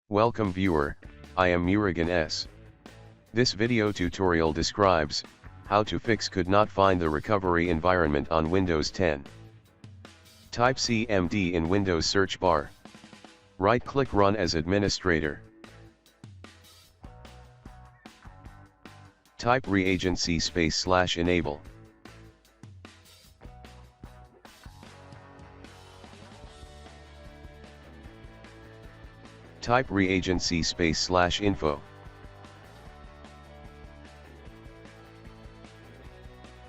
Welcome viewer, I am Murugan S. This video tutorial describes how to fix could not find the recovery environment on Windows 10. Type CMD in Windows search bar. Right-click Run as administrator. Type reagency /enable. Type reagency /info.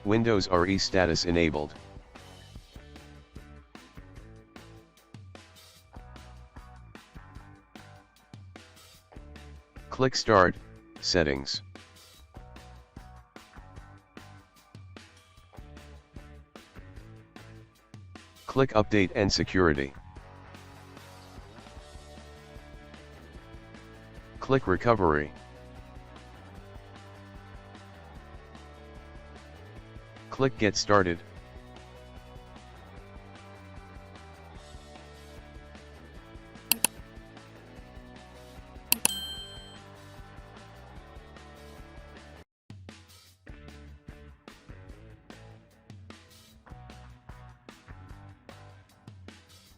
Windows RE status enabled. Click Start, Settings. Click Update and Security. Click Recovery. Click Get Started.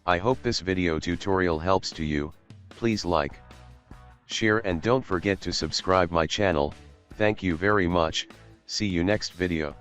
I hope this video tutorial helps to you. Please like, share and don't forget to subscribe my channel. Thank you very much. See you next video.